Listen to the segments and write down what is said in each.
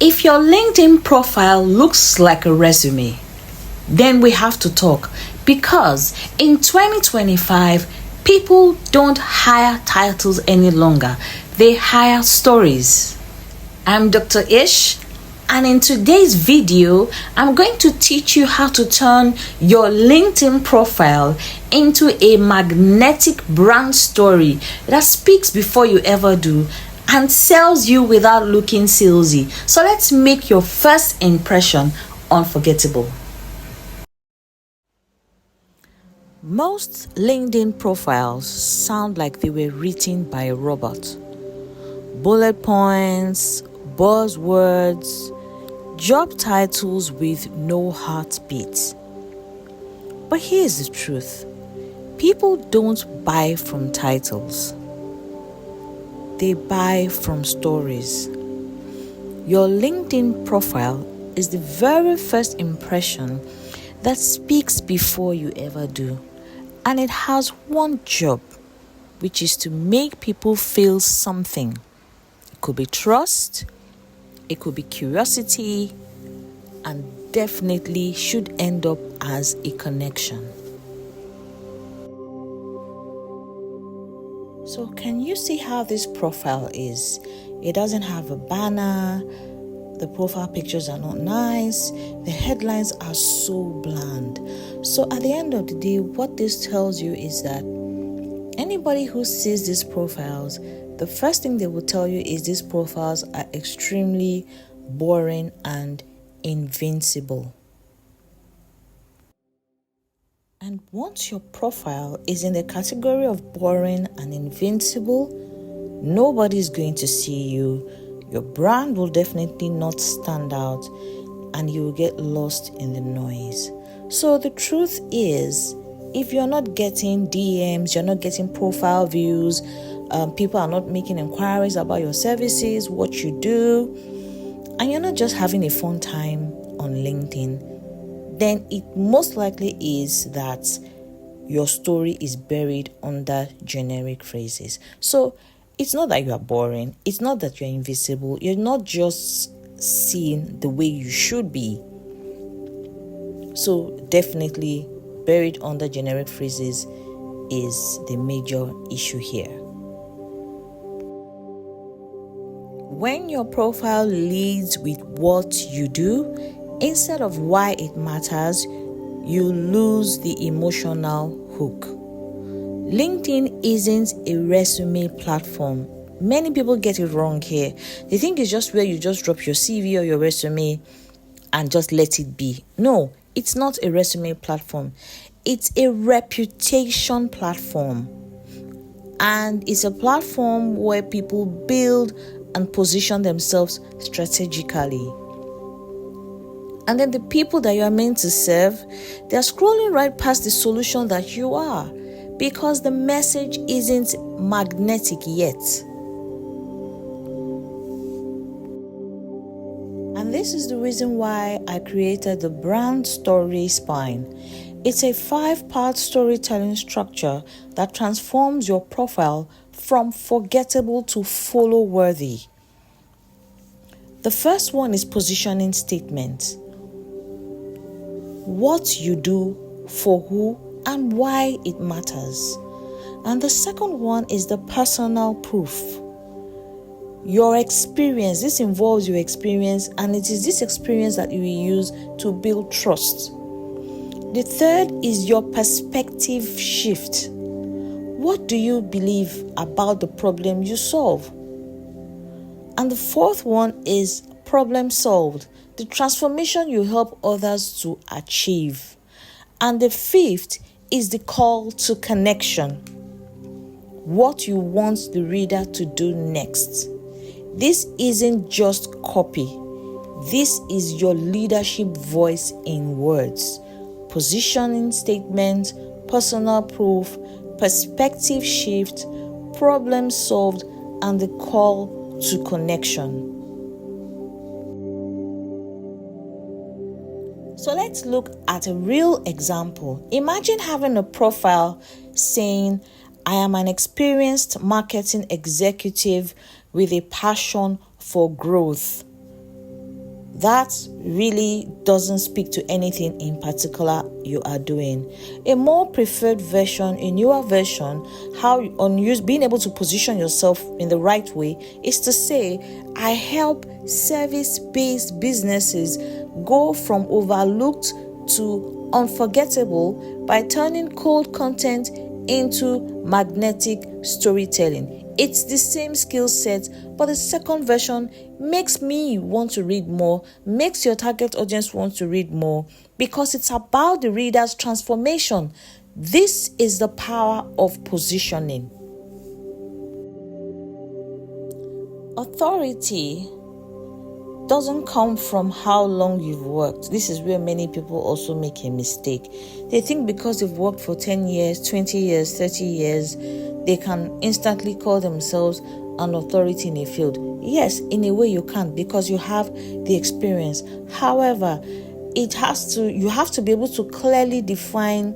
If your LinkedIn profile looks like a resume, then we have to talk, because in 2025, people don't hire titles any longer. They hire stories. I'm Dr. Ish, and in today's video, I'm going to teach you how to turn your LinkedIn profile into a magnetic brand story that speaks before you ever do and sells you without looking salesy. So let's make your first impression unforgettable. Most LinkedIn profiles sound like they were written by a robot. Bullet points, buzzwords, job titles with no heartbeat. But here's the truth. People don't buy from titles. They buy from stories. Your LinkedIn profile is the very first impression that speaks before you ever do. And it has one job, which is to make people feel something. It could be trust, it could be curiosity, and definitely should end up as a connection. So can you see how this profile is? It doesn't have a banner, the profile pictures are not nice, the headlines are so bland. So at the end of the day, what this tells you is that anybody who sees these profiles, the first thing they will tell you is these profiles are extremely boring and invincible. And once your profile is in the category of boring and invincible, nobody's going to see you. Your brand will definitely not stand out, and you will get lost in the noise. So the truth is, if you're not getting DMs, you're not getting profile views, people are not making inquiries about your services, what you do, and you're not just having a fun time on LinkedIn, then it most likely is that your story is buried under generic phrases. So it's not that you are boring. It's not that you're invisible. You're not just seen the way you should be. So definitely buried under generic phrases is the major issue here. When your profile leads with what you do, instead of why it matters, you lose the emotional hook. LinkedIn isn't a resume platform. Many people get it wrong here. They think it's just where you just drop your CV or your resume and just let it be. No, it's not a resume platform. It's a reputation platform. And it's a platform where people build and position themselves strategically. And then the people that you are meant to serve, they're scrolling right past the solution that you are, because the message isn't magnetic yet. And this is the reason why I created the brand story spine. It's a 5-part storytelling structure that transforms your profile from forgettable to follow-worthy. The first one is positioning statement. What you do, for who, and why it matters. And the second one is the personal proof. Your experience. This involves your experience, and it is this experience that you will use to build trust. The third is your perspective shift. What do you believe about the problem you solve? And the fourth one is problem solved, the transformation you help others to achieve. And the fifth is the call to connection, what you want the reader to do next. This isn't just copy. This is your leadership voice in words. Positioning statement, personal proof, perspective shift, problem solved, and the call to connection. So let's look at a real example. Imagine having a profile saying, I am an experienced marketing executive with a passion for growth. that really doesn't speak to anything in particular you are doing. A more preferred version, a newer version, being able to position yourself in the right way is to say, I help service-based businesses go from overlooked to unforgettable by turning cold content into magnetic storytelling. It's the same skill set, but the second version makes me want to read more, makes your target audience want to read more, because it's about the reader's transformation. This is the power of positioning. Authority doesn't come from how long you've worked. This is where many people also make a mistake. They think because they've worked for 10 years, 20 years, 30 years, they can instantly call themselves an authority in a field. Yes, in a way you can, because you have the experience. However, you have to be able to clearly define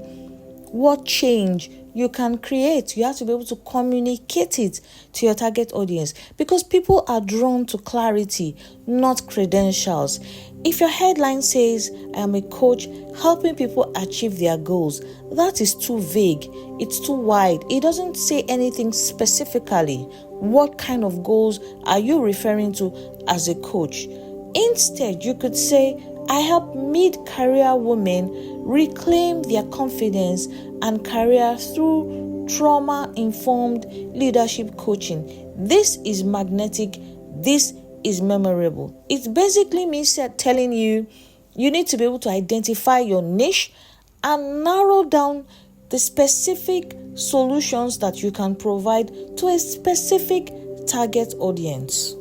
what change you can create. You have to be able to communicate it to your target audience, because people are drawn to clarity, not credentials. If your headline says, I am a coach helping people achieve their goals, that is too vague. It's too wide. It doesn't say anything specifically. What kind of goals are you referring to as a coach? Instead, you could say, I help mid-career women reclaim their confidence and career through trauma-informed leadership coaching. This is magnetic. This is memorable. It basically means telling you need to be able to identify your niche and narrow down the specific solutions that you can provide to a specific target audience.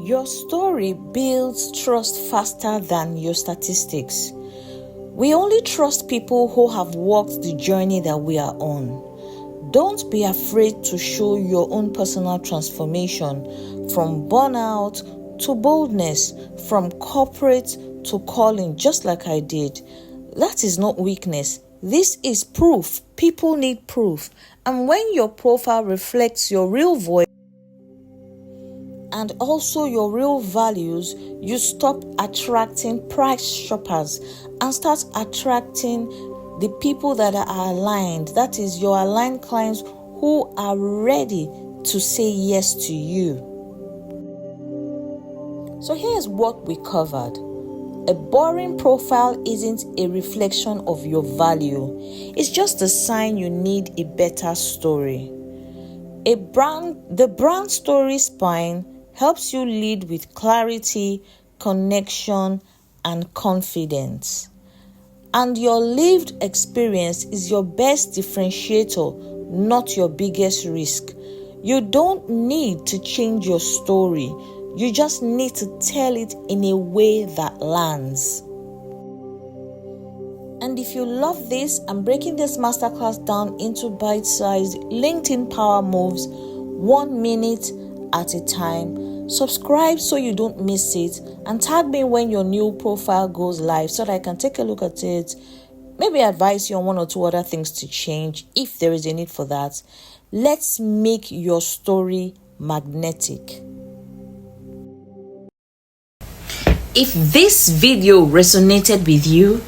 Your story builds trust faster than your statistics. We only trust people who have walked the journey that we are on. Don't be afraid to show your own personal transformation, from burnout to boldness, from corporate to calling, just like I did. That is not weakness. This is proof. People need proof. And when your profile reflects your real voice and also your real values, you stop attracting price shoppers and start attracting the people that are aligned. That is your aligned clients who are ready to say yes to you. So here's what we covered. A boring profile isn't a reflection of your value. It's just a sign you need a better story. The brand story spine helps you lead with clarity, connection, and confidence. And your lived experience is your best differentiator, not your biggest risk. You don't need to change your story. You just need to tell it in a way that lands. And if you love this, I'm breaking this masterclass down into bite-sized LinkedIn power moves, 1 minute at a time. Subscribe so you don't miss it, and tag me when your new profile goes live so that I can take a look at it. Maybe advise you on 1 or 2 other things to change if there is a need for that. Let's make your story magnetic. If this video resonated with you,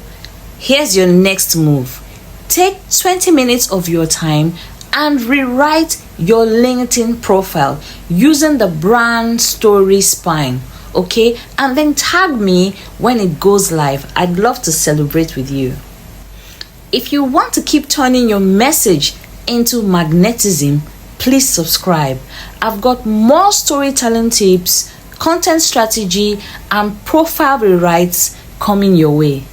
here's your next move. Take 20 minutes of your time and rewrite your LinkedIn profile using the brand story spine, okay? And then tag me when it goes live. I'd love to celebrate with you. If you want to keep turning your message into magnetism, please subscribe. I've got more storytelling tips, content strategy, and profile rewrites coming your way.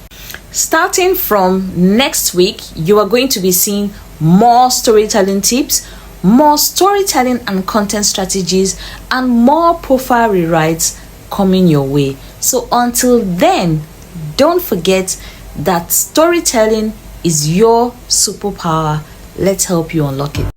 Starting from next week, you are going to be seeing more storytelling tips, more storytelling and content strategies, and more profile rewrites coming your way. So until then, don't forget that storytelling is your superpower. Let's help you unlock it.